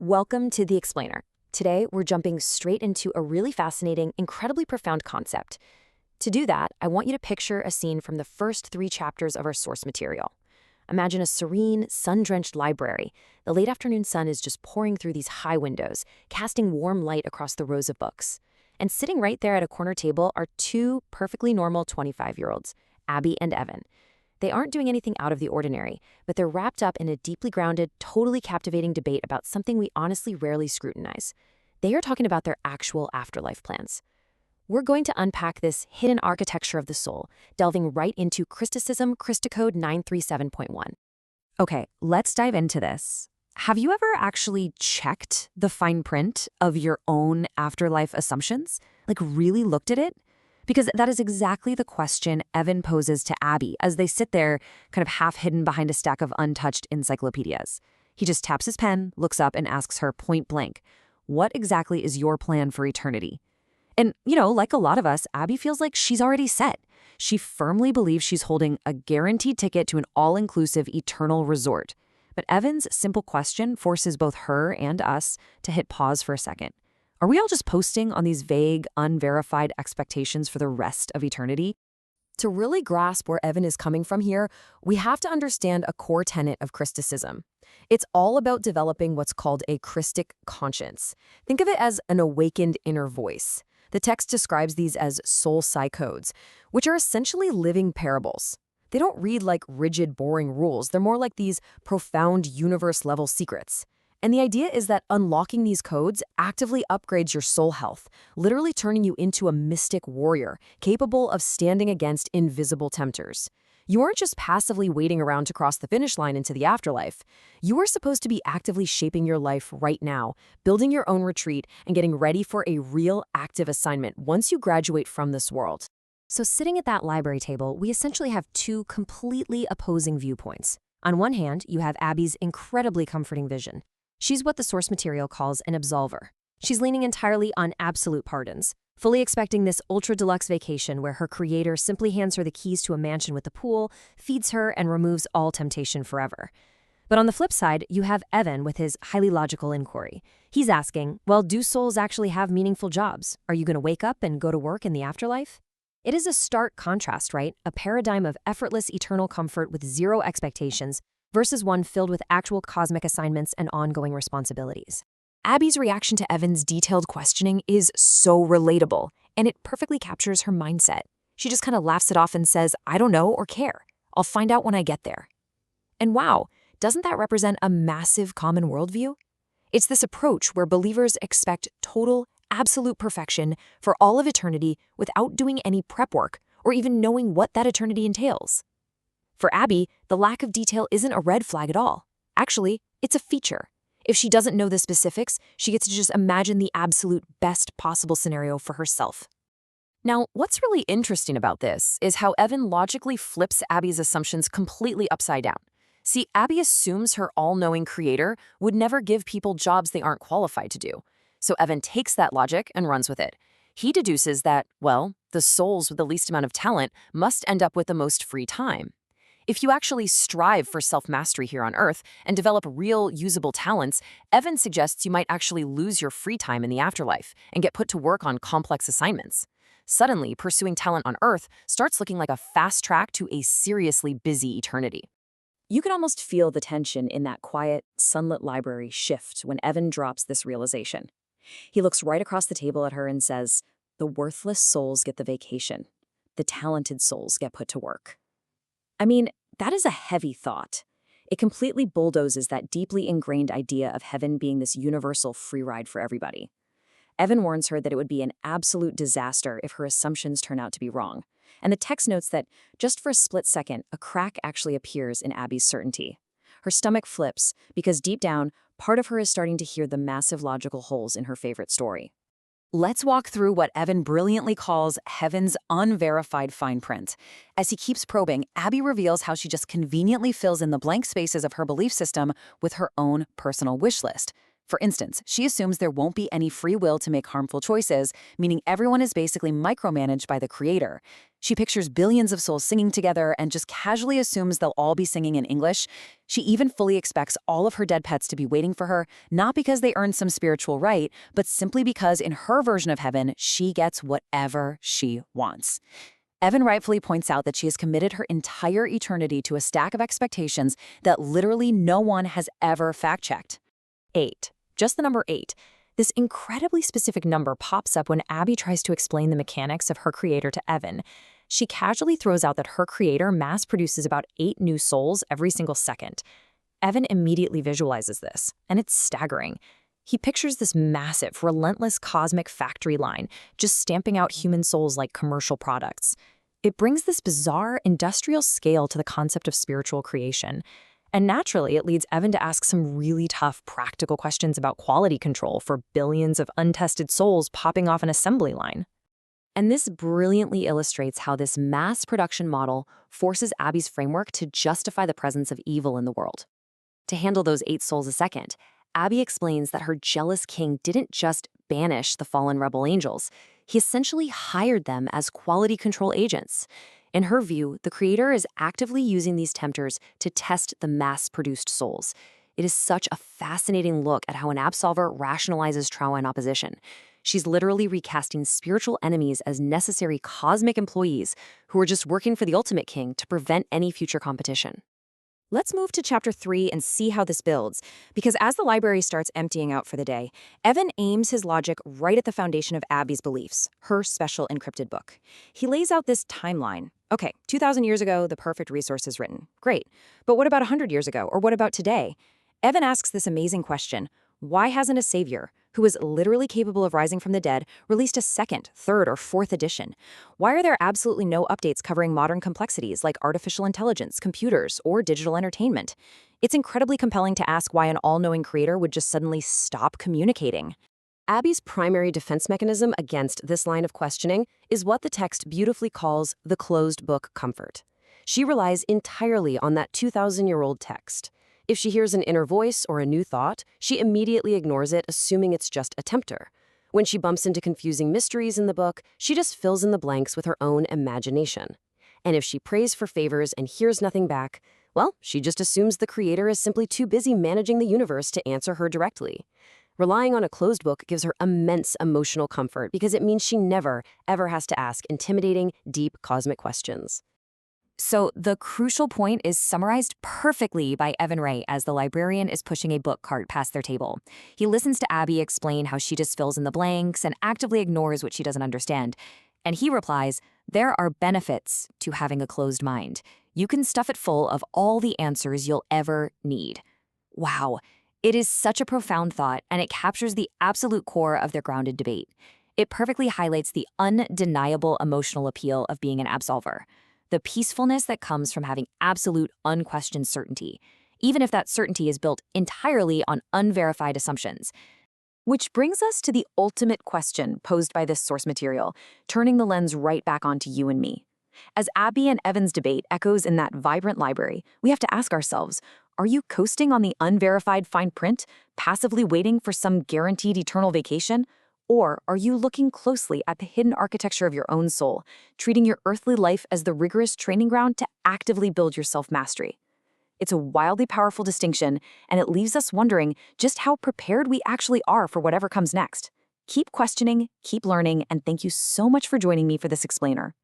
Welcome to The Explainer. Today, we're jumping straight into a really fascinating, incredibly profound concept. To do that, I want you to picture a scene from the first 3 chapters of our source material. Imagine a serene, sun-drenched library. The late afternoon sun is just pouring through these high windows, casting warm light across the rows of books. And sitting right there at a corner table are 2 perfectly normal 25-year-olds, Abby and Evan. They aren't doing anything out of the ordinary, but they're wrapped up in a deeply grounded, totally captivating debate about something we honestly rarely scrutinize. They are talking about their actual afterlife plans. We're going to unpack this hidden architecture of the soul, delving right into Crysticism Christocode 937.1. Okay, let's dive into this. Have you ever actually checked the fine print of your own afterlife assumptions? Like, really looked at it? Because that is exactly the question Evan poses to Abby as they sit there kind of half hidden behind a stack of untouched encyclopedias. He just taps his pen, looks up, and asks her point blank, "What exactly is your plan for eternity?" And, like a lot of us, Abby feels like she's already set. She firmly believes she's holding a guaranteed ticket to an all-inclusive eternal resort. But Evan's simple question forces both her and us to hit pause for a second. Are we all just posting on these vague, unverified expectations for the rest of eternity? To really grasp where Evan is coming from here, we have to understand a core tenet of Crysticism. It's all about developing what's called a Christic conscience. Think of it as an awakened inner voice. The text describes these as soul psychodes, which are essentially living parables. They don't read like rigid, boring rules. They're more like these profound universe-level secrets. And the idea is that unlocking these codes actively upgrades your soul health, literally turning you into a mystic warrior, capable of standing against invisible tempters. You aren't just passively waiting around to cross the finish line into the afterlife. You are supposed to be actively shaping your life right now, building your own retreat, and getting ready for a real active assignment once you graduate from this world. So sitting at that library table, we essentially have 2 completely opposing viewpoints. On one hand, you have Abby's incredibly comforting vision. She's what the source material calls an absolver. She's leaning entirely on absolute pardons, fully expecting this ultra-deluxe vacation where her creator simply hands her the keys to a mansion with a pool, feeds her, and removes all temptation forever. But on the flip side, you have Evan with his highly logical inquiry. He's asking, well, do souls actually have meaningful jobs? Are you going to wake up and go to work in the afterlife? It is a stark contrast, right? A paradigm of effortless eternal comfort with zero expectations versus one filled with actual cosmic assignments and ongoing responsibilities. Abby's reaction to Evan's detailed questioning is so relatable, and it perfectly captures her mindset. She just kind of laughs it off and says, "I don't know or care. I'll find out when I get there." And wow, doesn't that represent a massive common worldview? It's this approach where believers expect total, absolute perfection for all of eternity without doing any prep work or even knowing what that eternity entails. For Abby, the lack of detail isn't a red flag at all. Actually, it's a feature. If she doesn't know the specifics, she gets to just imagine the absolute best possible scenario for herself. Now, what's really interesting about this is how Evan logically flips Abby's assumptions completely upside down. See, Abby assumes her all-knowing creator would never give people jobs they aren't qualified to do. So Evan takes that logic and runs with it. He deduces that, well, the souls with the least amount of talent must end up with the most free time. If you actually strive for self-mastery here on Earth and develop real, usable talents, Evan suggests you might actually lose your free time in the afterlife and get put to work on complex assignments. Suddenly, pursuing talent on Earth starts looking like a fast track to a seriously busy eternity. You can almost feel the tension in that quiet, sunlit library shift when Evan drops this realization. He looks right across the table at her and says, "The worthless souls get the vacation. The talented souls get put to work." I mean, that is a heavy thought. It completely bulldozes that deeply ingrained idea of heaven being this universal free ride for everybody. Evan warns her that it would be an absolute disaster if her assumptions turn out to be wrong. And the text notes that, just for a split second, a crack actually appears in Abby's certainty. Her stomach flips, because deep down, part of her is starting to hear the massive logical holes in her favorite story. Let's walk through what Evan brilliantly calls heaven's unverified fine print. As he keeps probing, Abby reveals how she just conveniently fills in the blank spaces of her belief system with her own personal wish list. For instance, she assumes there won't be any free will to make harmful choices, meaning everyone is basically micromanaged by the creator. She pictures billions of souls singing together and just casually assumes they'll all be singing in English. She even fully expects all of her dead pets to be waiting for her, not because they earned some spiritual right, but simply because in her version of heaven, she gets whatever she wants. Evan rightfully points out that she has committed her entire eternity to a stack of expectations that literally no one has ever fact-checked. 8. Just the number 8. This incredibly specific number pops up when Abby tries to explain the mechanics of her creator to Evan. She casually throws out that her creator mass produces about 8 new souls every single second. Evan immediately visualizes this, and it's staggering. He pictures this massive, relentless cosmic factory line, just stamping out human souls like commercial products. It brings this bizarre industrial scale to the concept of spiritual creation. And naturally, it leads Evan to ask some really tough practical questions about quality control for billions of untested souls popping off an assembly line. And this brilliantly illustrates how this mass production model forces Abby's framework to justify the presence of evil in the world. To handle those 8 souls a second, Abby explains that her jealous king didn't just banish the fallen rebel angels. He essentially hired them as quality control agents. In her view, the creator is actively using these tempters to test the mass-produced souls. It is such a fascinating look at how an Absolver rationalizes trauma and opposition. She's literally recasting spiritual enemies as necessary cosmic employees who are just working for the ultimate king to prevent any future competition. Let's move to Chapter 3 and see how this builds, because as the library starts emptying out for the day, Evan aims his logic right at the foundation of Abby's beliefs, her special encrypted book. He lays out this timeline. Okay, 2,000 years ago, the perfect resource is written. Great. But what about 100 years ago, or what about today? Evan asks this amazing question. Why hasn't a savior, who is literally capable of rising from the dead, released a 2nd, 3rd, or 4th edition? Why are there absolutely no updates covering modern complexities like artificial intelligence, computers, or digital entertainment? It's incredibly compelling to ask why an all-knowing creator would just suddenly stop communicating. Abby's primary defense mechanism against this line of questioning is what the text beautifully calls the closed book comfort. She relies entirely on that 2,000-year-old text. If she hears an inner voice or a new thought, she immediately ignores it, assuming it's just a tempter. When she bumps into confusing mysteries in the book, she just fills in the blanks with her own imagination. And if she prays for favors and hears nothing back, well, she just assumes the creator is simply too busy managing the universe to answer her directly. Relying on a closed book gives her immense emotional comfort because it means she never, ever has to ask intimidating, deep cosmic questions. So the crucial point is summarized perfectly by Evan Ray as the librarian is pushing a book cart past their table. He listens to Abby explain how she just fills in the blanks and actively ignores what she doesn't understand. And he replies, there are benefits to having a closed mind. You can stuff it full of all the answers you'll ever need. Wow, it is such a profound thought, and it captures the absolute core of their grounded debate. It perfectly highlights the undeniable emotional appeal of being an Absolver. The peacefulness that comes from having absolute, unquestioned certainty, even if that certainty is built entirely on unverified assumptions. Which brings us to the ultimate question posed by this source material, turning the lens right back onto you and me. As Abby and Evan's debate echoes in that vibrant library, we have to ask ourselves, are you coasting on the unverified fine print, passively waiting for some guaranteed eternal vacation? Or are you looking closely at the hidden architecture of your own soul, treating your earthly life as the rigorous training ground to actively build your self-mastery? It's a wildly powerful distinction, and it leaves us wondering just how prepared we actually are for whatever comes next. Keep questioning, keep learning, and thank you so much for joining me for this explainer.